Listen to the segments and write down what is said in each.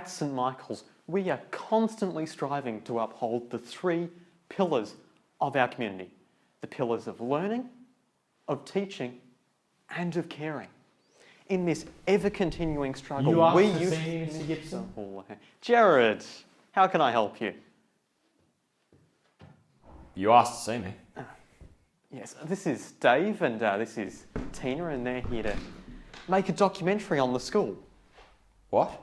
At St Michael's, we are constantly striving to uphold the three pillars of our community. The pillars of learning, of teaching, and of caring. In this ever-continuing struggle, we use... Mr. Gibson? Jared, how can I help you? You asked to see me. Yes, this is Dave and this is Tina, and they're here to make a documentary on the school. What?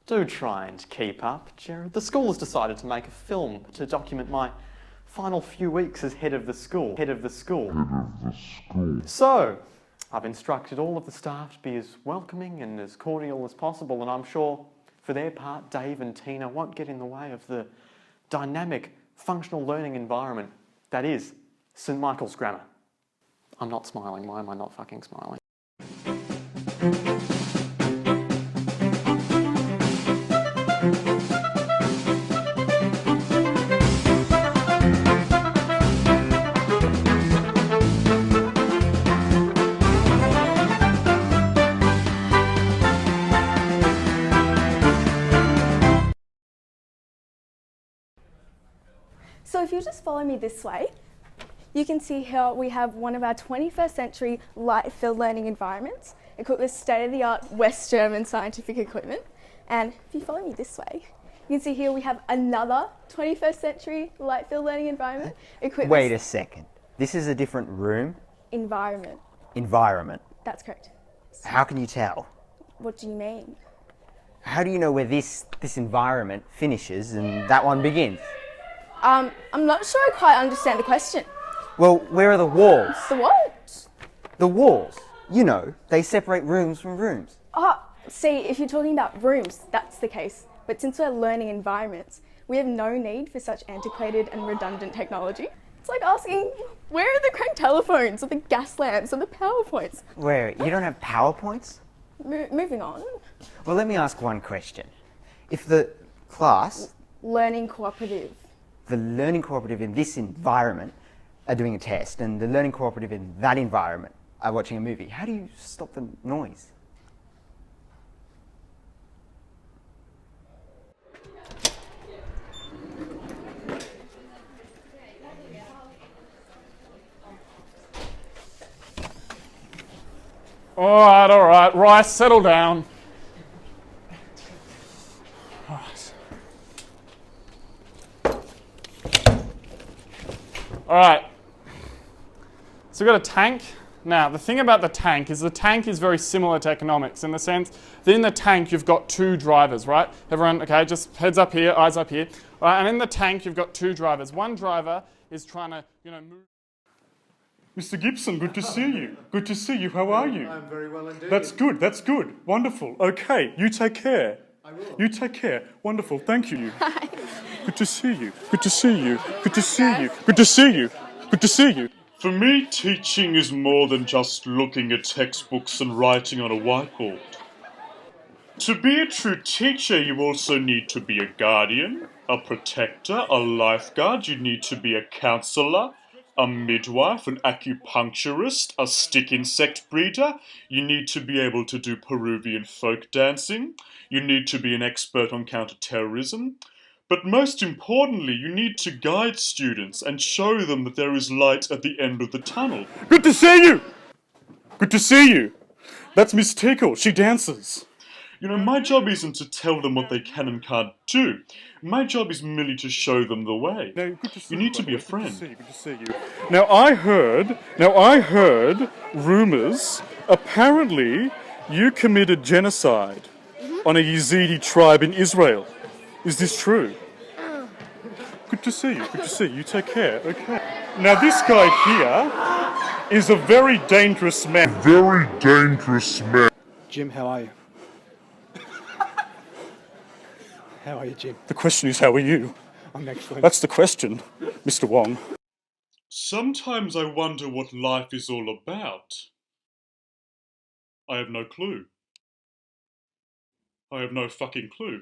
Do try and keep up, Jared. The school has decided to make a film to document my final few weeks as head of the school. So, I've instructed all of the staff to be as welcoming and as cordial as possible, and I'm sure, for their part, Dave and Tina won't get in the way of the dynamic, functional learning environment that is St Michael's Grammar. I'm not smiling. Why am I not fucking smiling? So if you just follow me this way, you can see how we have one of our 21st century light-filled learning environments, equipped with state-of-the-art West German scientific equipment. And if you follow me this way, you can see here we have another 21st century light-filled learning environment equipped Wait a second. This is a different room? Environment. Environment. That's correct. How can you tell? What do you mean? How do you know where this environment finishes and that one begins? I'm not sure I quite understand the question. Well, where are the walls? The what? The walls. You know, they separate rooms from rooms. Oh, see, if you're talking about rooms, that's the case. But since we're learning environments, we have no need for such antiquated and redundant technology. It's like asking, where are the crank telephones or the gas lamps or the PowerPoints? Where? You don't have PowerPoints? Moving on. Well, let me ask one question. If the class, Learning cooperative. the learning cooperative in this environment are doing a test and the learning cooperative in that environment are watching a movie, how do you stop the noise? All right, Rice, settle down. All right, so we've got a tank. Now, the thing about the tank is very similar to economics in the sense that in the tank you've got two drivers, right? Everyone, okay, just heads up here, eyes up here. All right, and in the tank you've got two drivers. One driver is trying to, move. Mr. Gibson, good to see you. Good to see you. How are you? I'm very well indeed. That's good. That's good. Wonderful. Okay, you take care. I will. You take care. Wonderful. Thank you. Hi. Good to see you. Good to see you. Good to see you. Good to see you. Good to see you. For me, teaching is more than just looking at textbooks and writing on a whiteboard. To be a true teacher, you also need to be a guardian, a protector, a lifeguard. You need to be a counsellor, a midwife, an acupuncturist, a stick insect breeder. You need to be able to do Peruvian folk dancing. You need to be an expert on counter-terrorism. But most importantly, you need to guide students and show them that there is light at the end of the tunnel. Good to see you. Good to see you. That's Miss Tickle. She dances. My job isn't to tell them what they can and can't do. My job is merely to show them the way. No, good to see you need to be a friend. Good to see you. Now I heard rumours. Apparently, you committed genocide on a Yazidi tribe in Israel. Is this true? Good to see you. Good to see you. You take care. Okay. Now this guy here is a very dangerous man. Very dangerous man. Jim, how are you? How are you, Jim? The question is, how are you? I'm excellent. That's the question, Mr. Wong. Sometimes I wonder what life is all about. I have no clue. I have no fucking clue.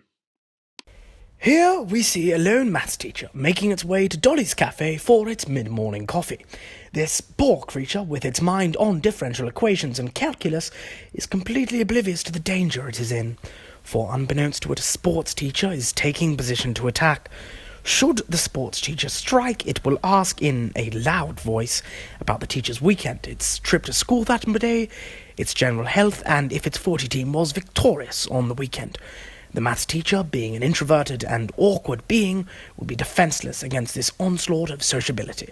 Here we see a lone maths teacher making its way to Dolly's cafe for its mid-morning coffee. This poor creature, with its mind on differential equations and calculus, is completely oblivious to the danger it is in. for unbeknownst to it, a sports teacher is taking position to attack. Should the sports teacher strike, it will ask in a loud voice about the teacher's weekend, its trip to school that day, its general health, and if its 40 team was victorious on the weekend. The maths teacher, being an introverted and awkward being, will be defenseless against this onslaught of sociability.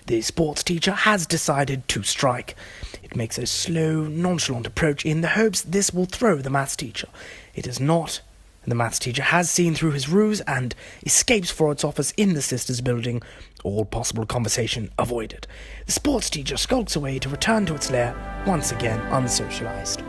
The sports teacher has decided to strike. It makes a slow, nonchalant approach in the hopes this will throw the maths teacher. It is not. The maths teacher has seen through his ruse and escapes for its office in the sisters' building, all possible conversation avoided. The sports teacher skulks away to return to its lair, once again unsocialized.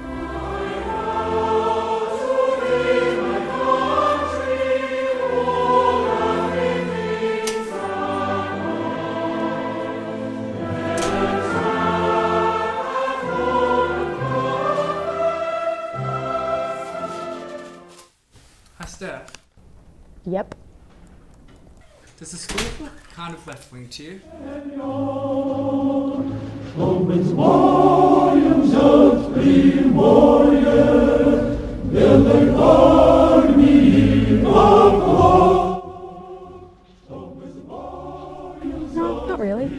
Steph, Yep. does the school look kind of left-wing to you? No, not really.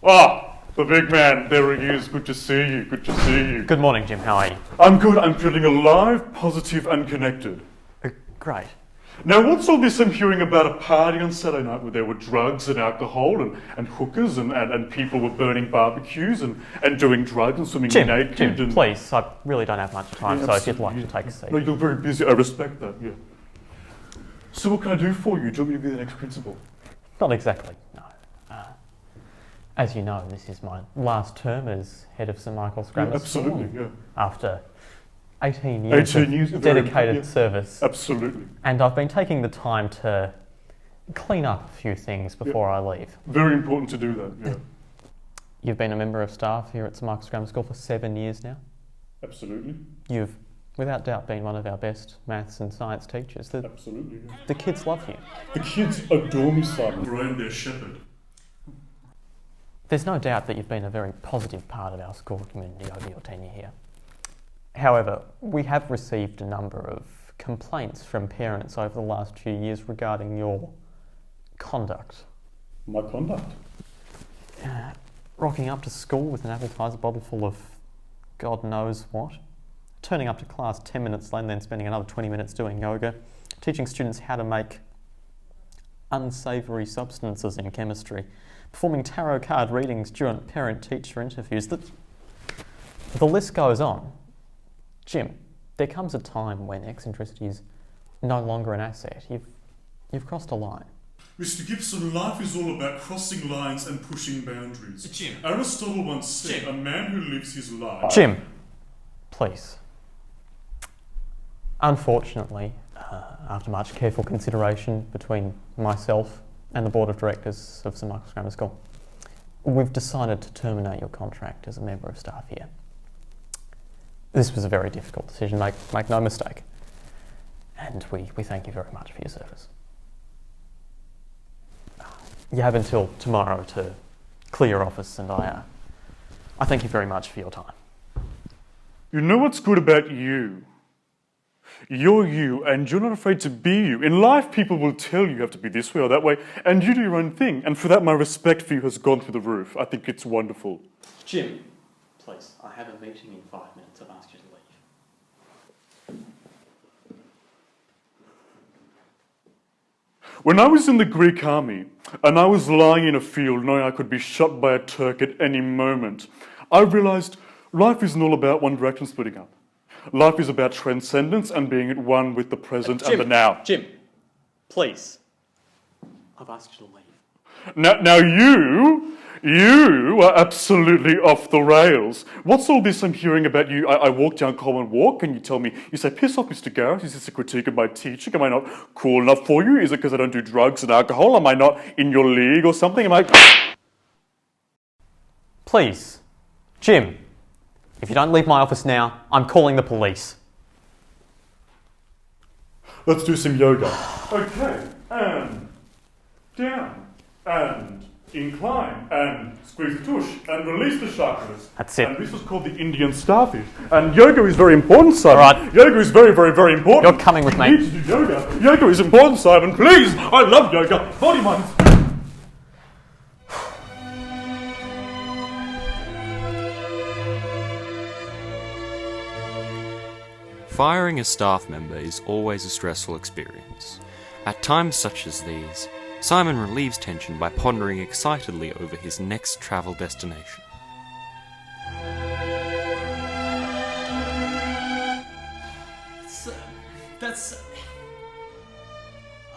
Ah, the big man, there he is. Good to see you, good to see you. Good morning, Jim. How are you? I'm good, I'm feeling alive, positive and connected. Great. Now, what's all this I'm hearing about a party on Saturday night where there were drugs and alcohol and hookers and people were burning barbecues and doing drugs and swimming naked? Jim, and... please, I really don't have much time, Yeah, so if you'd like absolutely, to take a seat. No, you're very busy, I respect that, yeah. So what can I do for you? Do you want me to be the next principal? Not exactly, no. As you know, this is my last term as head of St Michael's Grammar School. Absolutely, yeah. After 18 years of dedicated service. Absolutely. And I've been taking the time to clean up a few things before I leave. Very important to do that, yeah. You've been a member of staff here at St Michael's Grammar School for 7 years now. Absolutely. You've, without doubt, been one of our best maths and science teachers. Absolutely, yeah. The kids love you. The kids adore me, Simon. Brian, their shepherd. There's no doubt that you've been a very positive part of our school community over your tenure here. However, we have received a number of complaints from parents over the last few years regarding your conduct. My conduct? Rocking up to school with an appetizer bottle full of God knows what, turning up to class 10 minutes late and then spending another 20 minutes doing yoga, teaching students how to make unsavoury substances in chemistry, performing tarot card readings during parent-teacher interviews. The list goes on. Jim, there comes a time when eccentricity is no longer an asset. You've crossed a line. Mr. Gibson, life is all about crossing lines and pushing boundaries. Jim. Aristotle once said, Jim. a man who lives his life... Jim, please. Unfortunately, after much careful consideration between myself and the Board of Directors of St Michael's Grammar School, we've decided to terminate your contract as a member of staff here. This was a very difficult decision, make no mistake. And we thank you very much for your service. You have until tomorrow to clear your office, and I thank you very much for your time. You know what's good about you? You're you, and you're not afraid to be you. In life, people will tell you have to be this way or that way, and you do your own thing. And for that, my respect for you has gone through the roof. I think it's wonderful. Jim, please, I have a meeting in 5 minutes. I've asked you to leave. When I was in the Greek army, and I was lying in a field knowing I could be shot by a Turk at any moment, I realised life isn't all about one direction splitting up. Life is about transcendence and being at one with the present and the now. Jim, please. I've asked you to leave. Now you are absolutely off the rails. What's all this I'm hearing about you? I walk down Common Walk and you tell me, you say, piss off, Mr. Garrett, is this a critique of my teaching? Am I not cool enough for you? Is it because I don't do drugs and alcohol? Am I not in your league or something? Am I... Please, Jim, if you don't leave my office now, I'm calling the police. Let's do some yoga. Okay, and down, and Incline and squeeze the tush and release the chakras. That's it. And this was called the Indian starfish. And yoga is very important, Simon. All right. Yoga is very, very, very important. You're coming with me. You need to do yoga. Yoga is important, Simon. Please. I love yoga. Body, mind, and spirit. Firing a staff member is always a stressful experience. At times such as these, Simon relieves tension by pondering excitedly over his next travel destination. That's...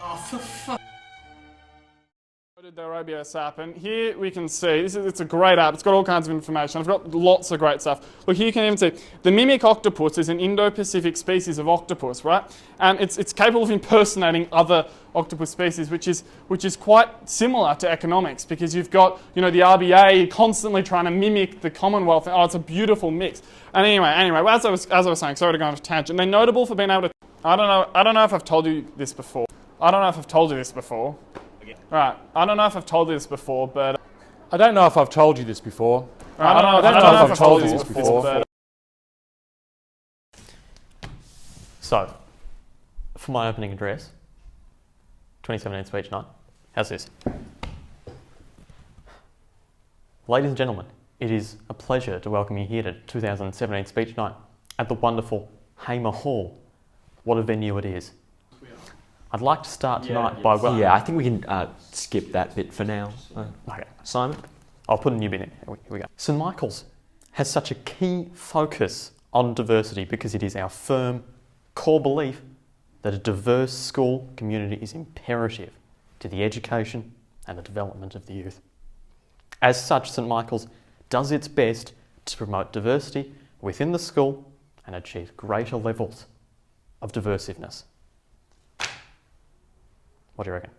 Oh, for fuck. The Robios app, and here we can see, it's a great app, it's got all kinds of information, I've got lots of great stuff. Look, here you can even see, the mimic octopus is an Indo-Pacific species of octopus, right? And it's capable of impersonating other octopus species, which is quite similar to economics, because you've got, the RBA constantly trying to mimic the Commonwealth. Oh, it's a beautiful mix. And anyway, as I was saying, sorry to go on a tangent, they're notable for being able to, I don't know if I've told you this before. Right, I don't know if I've told you this before, but... I don't know if I've told you this before. I don't know if I've told you this before, but... So, for my opening address, 2017 speech night, how's this? Ladies and gentlemen, it is a pleasure to welcome you here to 2017 speech night at the wonderful Hamer Hall. What a venue it is. I'd like to start tonight by... I think we can skip that bit for now. Okay. Simon? I'll put a new bit in. Here we go. St Michael's has such a key focus on diversity because it is our firm core belief that a diverse school community is imperative to the education and the development of the youth. As such, St Michael's does its best to promote diversity within the school and achieve greater levels of diversiveness. What do you reckon?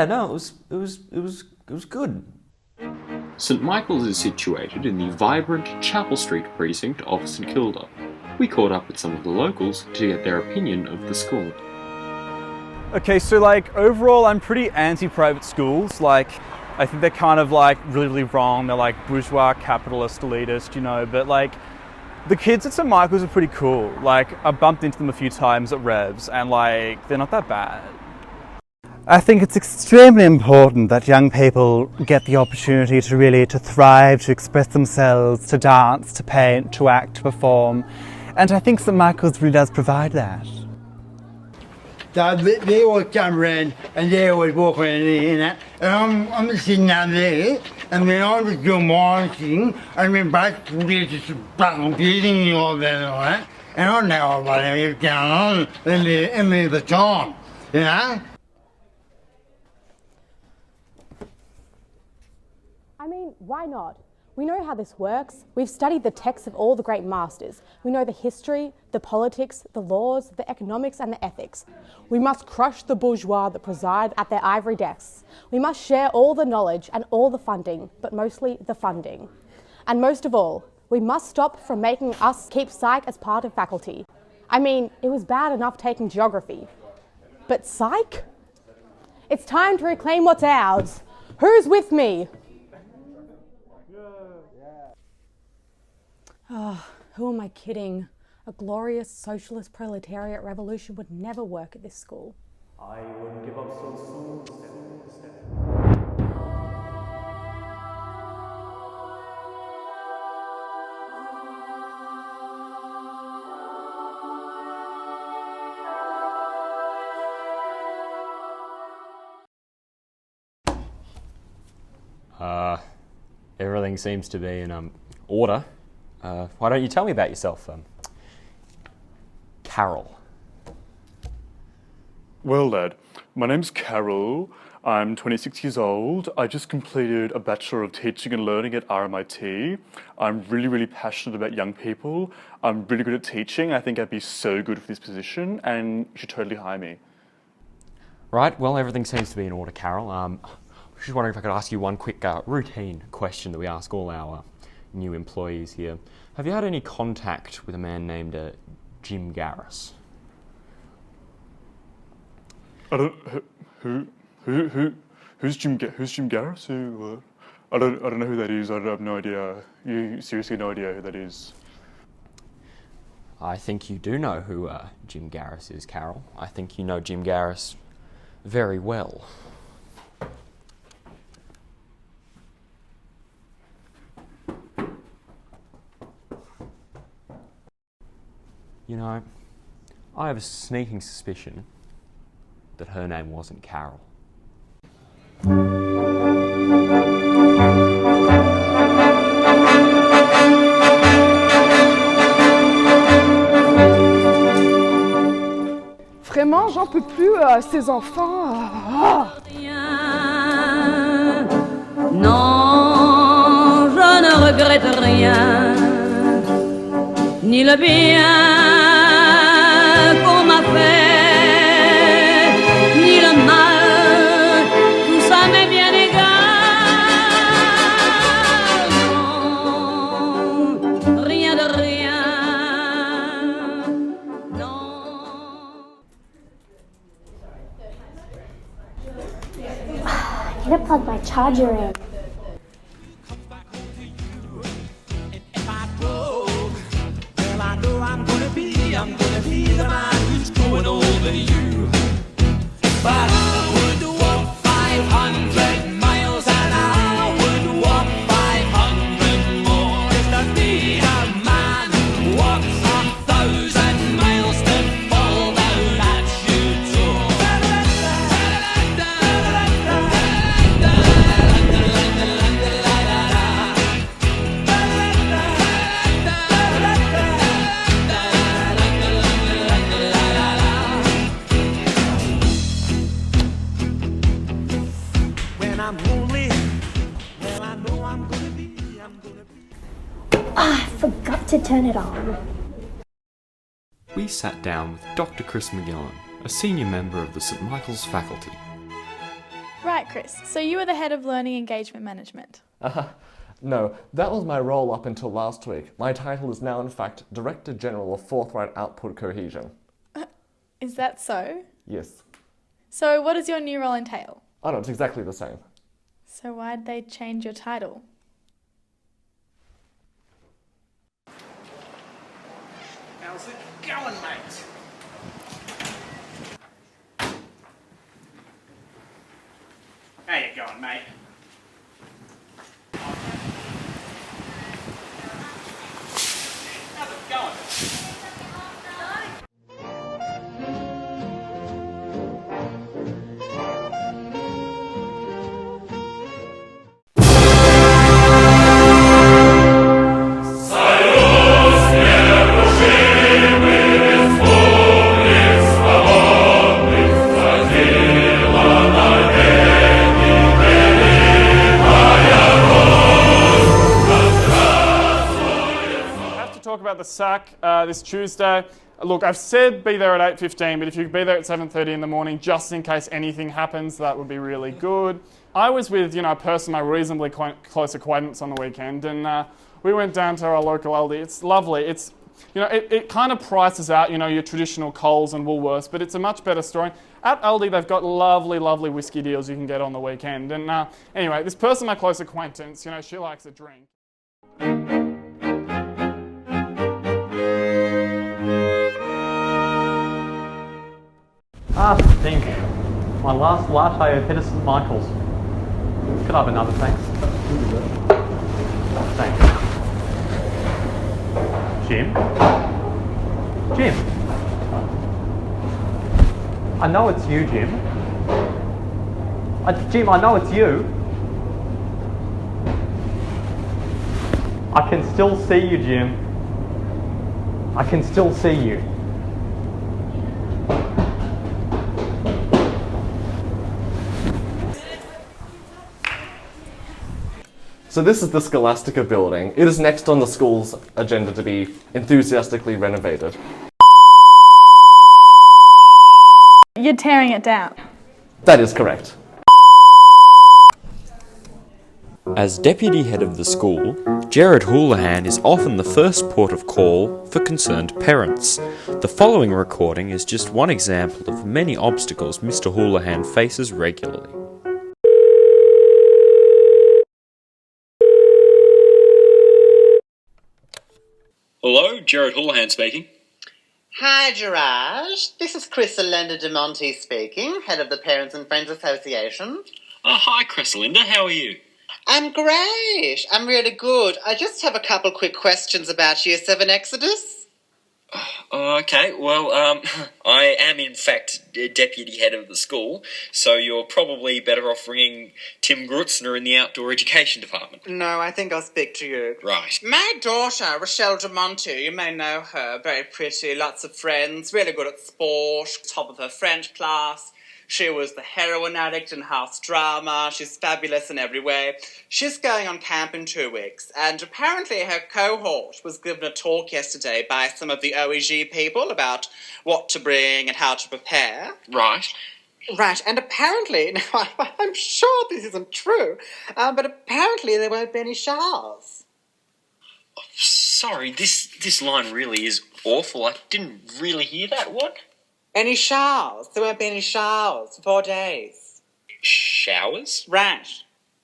No, it was good. St Michael's is situated in the vibrant Chapel Street precinct of St Kilda. We caught up with some of the locals to get their opinion of the school. Okay, so overall I'm pretty anti-private schools. I think they're kind of really, really wrong. They're bourgeois, capitalist, elitist, but the kids at St Michael's are pretty cool. I bumped into them a few times at Revs and they're not that bad. I think it's extremely important that young people get the opportunity to thrive, to express themselves, to dance, to paint, to act, to perform. And I think St Michael's really does provide that. They always come around and they always walk around there and that. And I'm just sitting down there and then I was doing my own thing and then basically they're just fucking beating me all that and all that. And I know what is going on in the time, I mean, why not? We know how this works. We've studied the texts of all the great masters. We know the history, the politics, the laws, the economics and the ethics. We must crush the bourgeois that preside at their ivory desks. We must share all the knowledge and all the funding, but mostly the funding. And most of all, we must stop from making us keep psych as part of faculty. I mean, it was bad enough taking geography. But psych? It's time to reclaim what's ours. Who's with me? Oh, who am I kidding? A glorious socialist proletariat revolution would never work at this school. I wouldn't give up so soon. Everything seems to be in order. Why don't you tell me about yourself, Carol? Well, Dad, my name's Carol. I'm 26 years old. I just completed a Bachelor of Teaching and Learning at RMIT. I'm really, really passionate about young people. I'm really good at teaching. I think I'd be so good for this position and you should totally hire me. Right, well, everything seems to be in order, Carol. I was just wondering if I could ask you one quick routine question that we ask all our new employees here. Have you had any contact with a man named Jim Garris? I don't. Who's Jim Garris? I don't know who that is. I have no idea. You seriously no idea who that is? I think you do know who Jim Garris is, Carol. I think you know Jim Garris very well. You know, I have a sneaking suspicion that her name wasn't Carol. Vraiment, j'en peux plus, ces enfants. Non, je ne regrette rien, ni le bien qu'on m'a fait, ni le mal, tout ça m'est bien égal. Non, rien de rien, non. I need to plug my charger in. I'm gonna be the man who's growing older than you. But I would walk 500 miles and I would walk 500 more just to be a man who walks 1,000 miles to fall down at your door. I forgot to turn it on. We sat down with Dr. Chris McGillen, a senior member of the St Michael's faculty. Right, Chris, so you were the head of Learning Engagement Management. No, that was my role up until last week. My title is now, in fact, Director General of Forthright Output Cohesion. Is that so? Yes. So what does your new role entail? Oh no, it's exactly the same. So why'd they change your title? How's it going, mate? How you going, mate? How's it going? The SAC this Tuesday. Look, I've said be there at 8:15, but if you could be there at 7:30 in the morning, just in case anything happens, that would be really good. I was with, a person, my reasonably close acquaintance on the weekend, and we went down to our local Aldi. It's lovely. It's, it kind of prices out, your traditional Coles and Woolworths, but it's a much better store. At Aldi, they've got lovely, lovely whiskey deals you can get on the weekend. And anyway, this person, my close acquaintance, she likes a drink. Ah, stink. My last latte of St Michael's. Could I have another, thanks? Thanks. Jim? Jim? I know it's you, Jim. Jim, I know it's you. I can still see you, Jim. I can still see you. So this is the Scholastica building. It is next on the school's agenda to be enthusiastically renovated. You're tearing it down. That is correct. As deputy head of the school, Jared Houlihan is often the first port of call for concerned parents. The following recording is just one example of many obstacles Mr. Houlihan faces regularly. Hello, Jared Houlihan speaking. Hi, Gerard. This is Chrysalinda de Monte speaking, head of the Parents and Friends Association. Oh, hi, Chrysalinda. How are you? I'm great. I'm really good. I just have a couple quick questions about Year 7 Exodus. Okay, well, I am in fact deputy head of the school, so you're probably better off ringing Tim Grutzner in the outdoor education department. No, I think I'll speak to you. Right. My daughter, Rochelle de Monte, you may know her, very pretty, lots of friends, really good at sport, top of her French class. She was the heroin addict in house drama. She's fabulous in every way. She's going on camp in 2 weeks, and apparently her cohort was given a talk yesterday by some of the OEG people about what to bring and how to prepare. Right. Right, and apparently, now I'm sure this isn't true, but apparently there won't be any showers. Sorry, this line really is awful. I didn't really hear that. What? Any showers. There won't be any showers for 4 days. Showers? Right.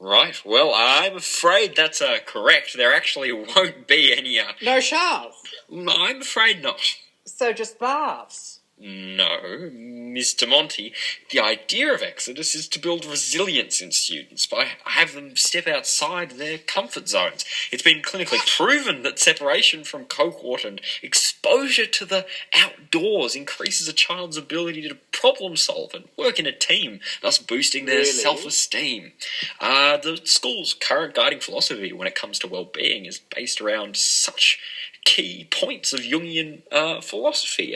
Right, well, I'm afraid that's correct. There actually won't be any, No showers? I'm afraid not. So just baths? No, Mr. Monty, the idea of Exodus is to build resilience in students by having them step outside their comfort zones. It's been clinically proven that separation from cohort and exposure to the outdoors increases a child's ability to problem solve and work in a team, thus boosting their self-esteem. The school's current guiding philosophy when it comes to well-being is based around such key points of Jungian philosophy.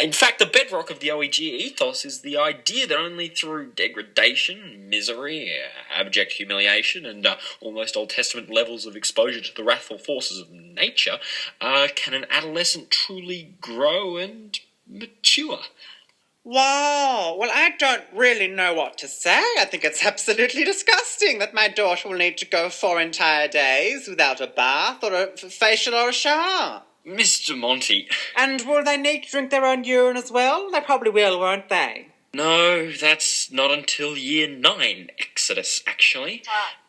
In fact, the bedrock of the OEG ethos is the idea that only through degradation, misery, abject humiliation, and almost Old Testament levels of exposure to the wrathful forces of nature can an adolescent truly grow and mature. Wow, well, I don't really know what to say. I think it's absolutely disgusting that my daughter will need to go 4 entire days without a bath or a facial or a shower. Mr. Monty. And will they need to drink their own urine as well? They probably will, won't they? No, that's not until Year 9 Exodus, actually.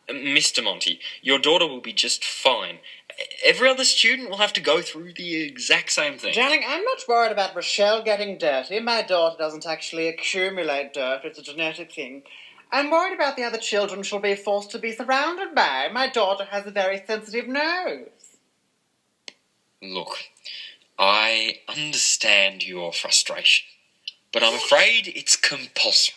Mr. Monty, your daughter will be just fine. Every other student will have to go through the exact same thing. Darling, I'm not worried about Rochelle getting dirty. My daughter doesn't actually accumulate dirt. It's a genetic thing. I'm worried about the other children she'll be forced to be surrounded by. My daughter has a very sensitive nose. Look, I understand your frustration, but I'm afraid it's compulsory.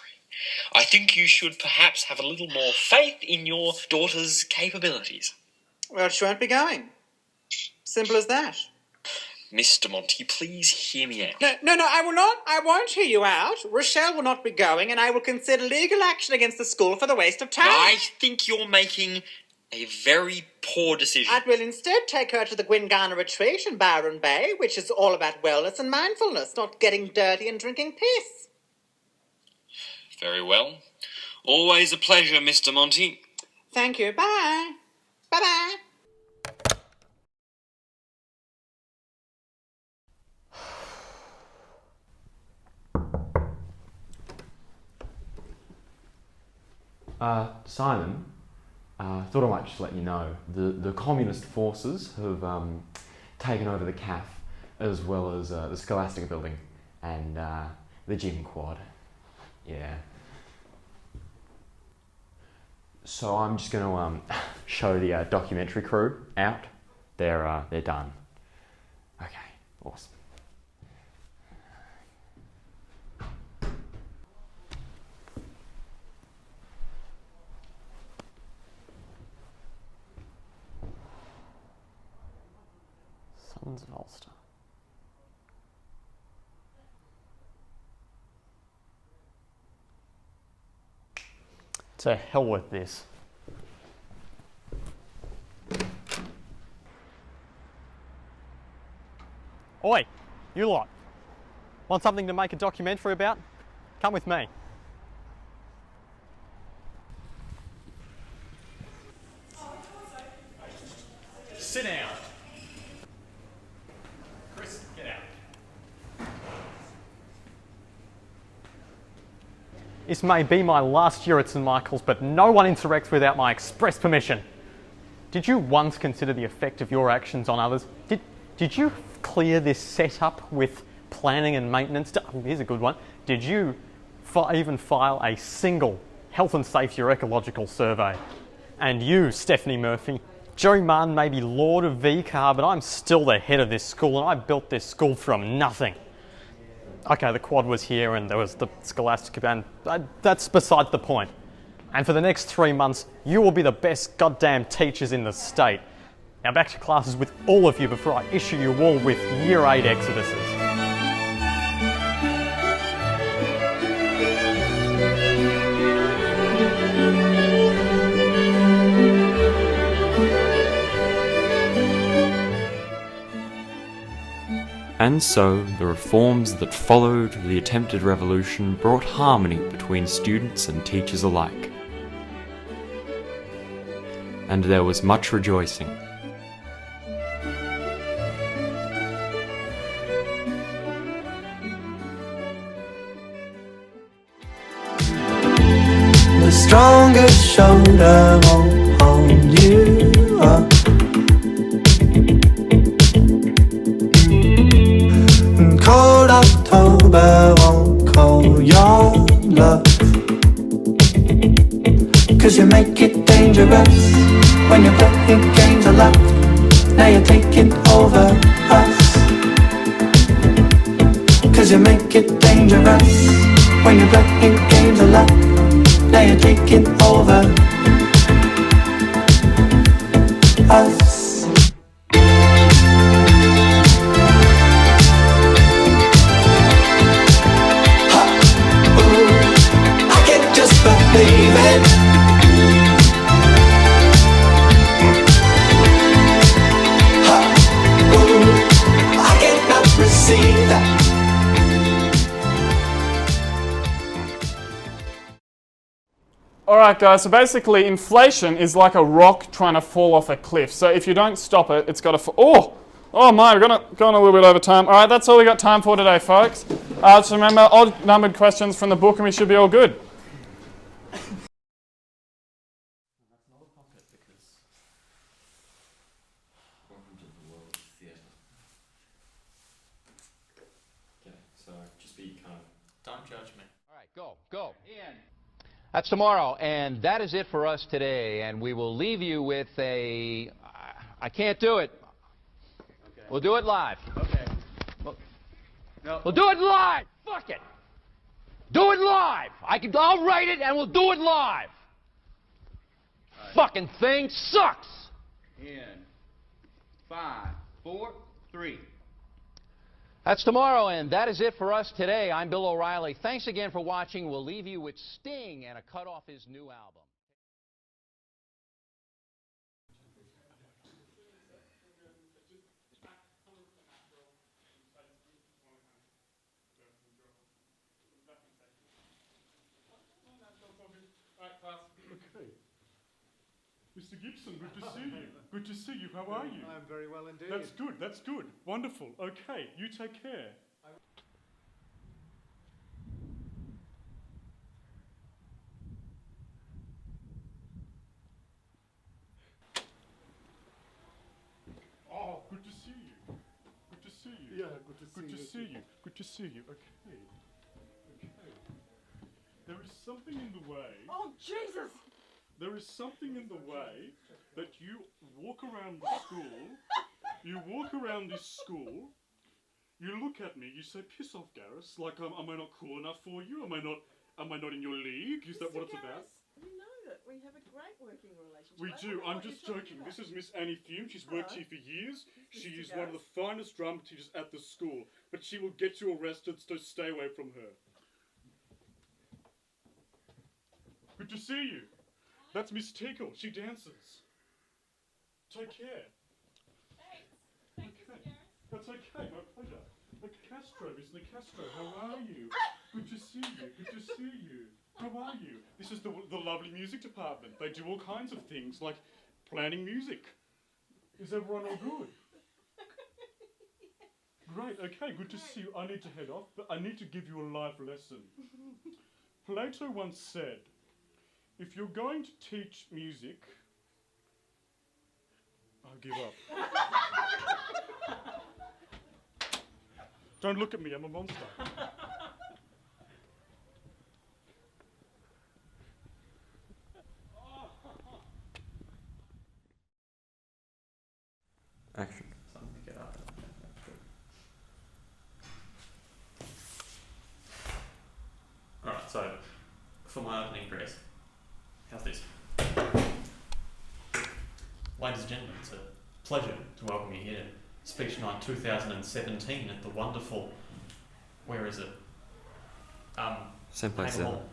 I think you should perhaps have a little more faith in your daughter's capabilities. Well, she won't be going. Simple as that. Mr. Monty, please hear me out. No, I will not. I won't hear you out. Rochelle will not be going, and I will consider legal action against the school for the waste of time. I think you're making a very poor decision. I will instead take her to the Gwyngarna Retreat in Byron Bay, which is all about wellness and mindfulness, not getting dirty and drinking piss. Very well. Always a pleasure, Mr. Monty. Thank you. Bye. Bye-bye. Simon, thought I might just let you know, the communist forces have taken over the CAF as well as the Scholastica building and the gym quad. Yeah. So I'm just going to show the documentary crew out. They're done. Okay, awesome. Sons of Ulster. To hell with this. Oi, you lot. Want something to make a documentary about? Come with me. sit down. Chris, get out. This may be my last year at St Michael's, but no one interacts without my express permission. Did you once consider the effect of your actions on others? Did you clear this setup with planning and maintenance? Here's a good one. Did you even file a single health and safety or ecological survey? And you, Stephanie Murphy, Joe Martin may be Lord of VCAR, but I'm still the head of this school, and I built this school from nothing. Okay, the quad was here and there was the Scholastic band. That's beside the point. And for the next 3 months, you will be the best goddamn teachers in the state. Now back to classes with all of you before I issue you all with Year 8 exoduses. And so, the reforms that followed the attempted revolution brought harmony between students and teachers alike. And there was much rejoicing. The strongest shoulder won't hold you up. And cold October won't call your bluff. 'Cause you make it dangerous when you're playing games of luck. Now you're taking over us. 'Cause you make it dangerous when you're playing games of luck. Now you're taking over us. I can't just believe it. I can't not receive that. Alright guys, so basically inflation is like a rock trying to fall off a cliff. So if you don't stop it, it's got to fall. Oh my, we're going a little bit over time. Alright, that's all we got time for today, folks. So remember, odd numbered questions from the book and we should be all good. So just be kind of, don't judge me. All right, go. Ian. That's tomorrow, and that is it for us today. And we will leave you with a... I can't do it. Okay. We'll do it live. Okay. We'll do it live. Fuck it. Do it live. I'll write it, and we'll do it live. Right. Fucking thing sucks. In 5, 4, 3. That's tomorrow, and that is it for us today. I'm Bill O'Reilly. Thanks again for watching. We'll leave you with Sting and a cut off his new album. Okay. Mr. Gibson, good to see you. Good to see you. How are you? I'm very well indeed. That's good. That's good. Wonderful. Okay, you take care. Oh, good to see you. Good to see you. Yeah, good to see you. Good to see you. Okay. Okay. There is something in the way. Oh, Jesus! There is something in the way that you walk around the school. You walk around this school. You look at me. You say, "Piss off, Garrus." Like, am I not cool enough for you? Am I not in your league? Is that what it's about? You know that we have a great working relationship. We do. I'm just joking. This is Miss Annie Fume. She's worked here for years. She is one of the finest drama teachers at the school. But she will get you arrested, so stay away from her. Good to see you. That's Miss Tickle. She dances. Take care. Okay. That's okay. My pleasure. Castro, Miss Nicastro, how are you? Good to see you. Good to see you. How are you? This is the lovely music department. They do all kinds of things like planning music. Is everyone all good? Great, okay, good to see you. I need to head off, but I need to give you a life lesson. Plato once said, if you're going to teach music, I'll give up. Don't look at me, I'm a monster. Action. Alright, so for my opening address, how's this? Ladies and gentlemen, it's a pleasure to welcome you here to Speech Night 2017 at the wonderful, where is it? Same place Hamer as Hall.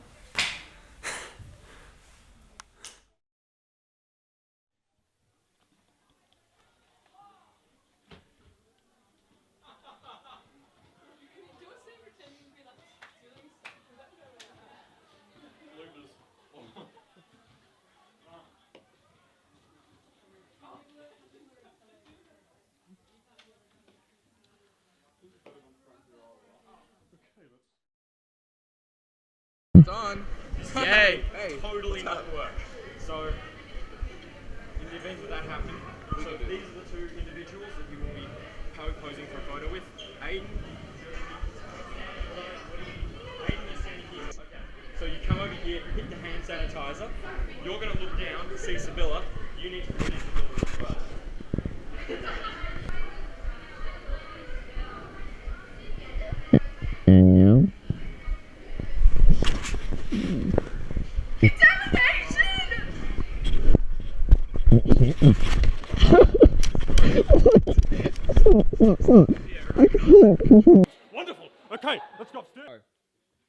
It's on. Yay! Hey, Totally what's not up? work. So, in the event that happened, so these are the two individuals that you will be posing for a photo with. Aiden. Aiden is standing here. Okay. So you come over here, hit the hand sanitizer. You're going to look down, see Sibylla. You need to put in Sibylla as well. Wonderful. Okay, let's go upstairs.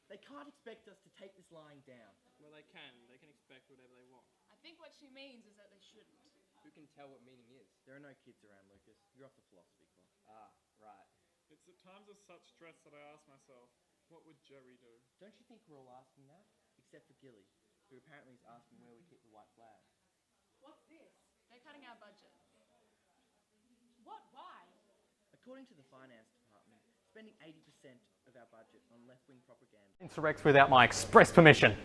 They can't expect us to take this lying down. Well, they can. They can expect whatever they want. I think what she means is that they shouldn't. Who can tell what meaning is? There are no kids around, Lucas. You're off the philosophy club. Ah, right. It's at times of such stress that I ask myself, what would Jerry do? Don't you think we're all asking that? Except for Gilly, who apparently is asking where we keep the white flag. What's this? They're cutting our budget. What? Why? According to the finance department, spending 80% of our budget on left-wing propaganda. Insurrects without my express permission.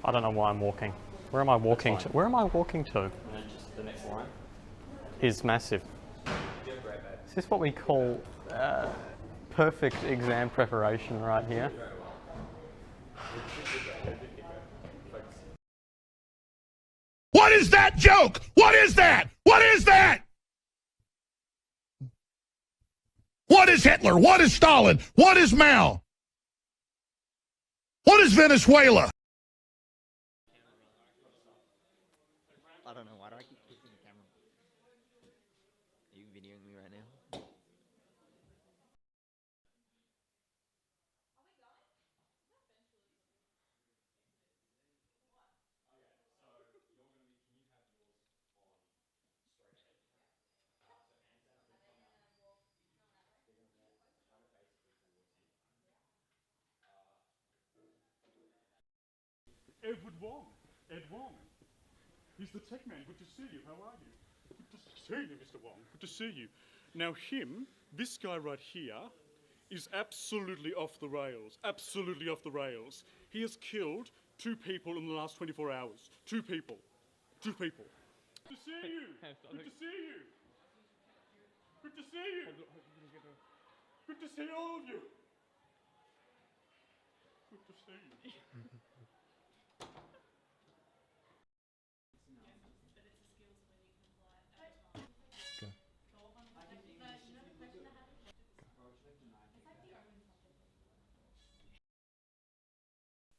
I don't know why I'm walking. Where am I walking to? Where am I walking to? And then just the next line. Is massive. Is this what we call perfect exam preparation right here? What is that joke? What is that? What is that? What is Hitler? What is Stalin? What is Mao? What is Venezuela? I don't know. Why do I keep kissing the camera? Are you videoing me right now? Edward Wong. Ed Wong. He's the tech man. Good to see you. How are you? Good to see you, Mr. Wong. Good to see you. Now this guy right here, is absolutely off the rails. Absolutely off the rails. He has killed 2 people in the last 24 hours. 2 people. 2 people. Good to see you. Good to see you. Good to see you. Good to see all of you. Good to see you.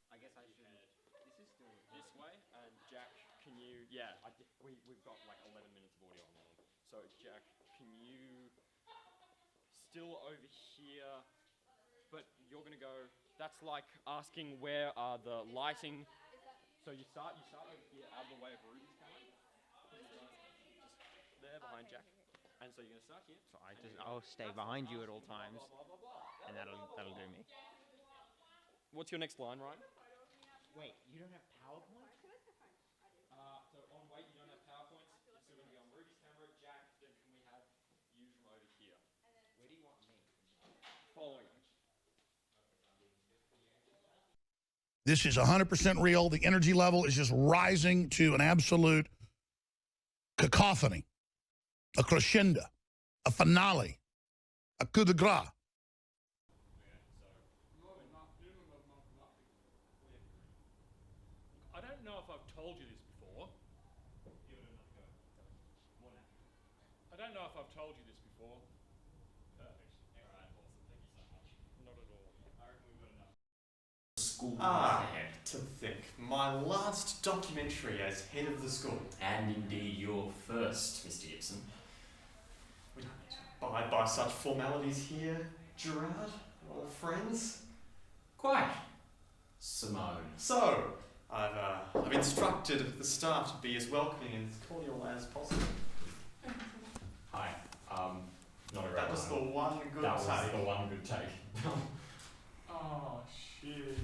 I guess I should. This is still this way, and Jack, can you? Yeah, we've got like 11 minutes of audio on that one. So Jack, can you still over here? But you're gonna go. That's like asking where are the lighting. So you start over here, out of the way of Ruby's camera. Just there behind Jack. And so you're gonna start here. So I'll stay behind you at all times, and that'll do me. What's your next line, Ryan? Wait, you don't have PowerPoint? So on wait, you don't have PowerPoints. It's still gonna be on Ruby's camera. following it. This is 100% real. The energy level is just rising to an absolute cacophony, a crescendo, a finale, a coup de grace. I don't know if I've told you this before. I don't know if I've told you this before. Perfect. All right, awesome. Thank you so much. Not at all. I reckon we've got enough. School to think. My last documentary as head of the school. And indeed your first, Mr. Gibson. We don't need to abide by such formalities here, Gerard, old friends. Quite. Simone. So, I've instructed the staff to be as welcoming and as cordial as possible. Hi. Not a great That was the one good take. That was the one good take. Oh, shit.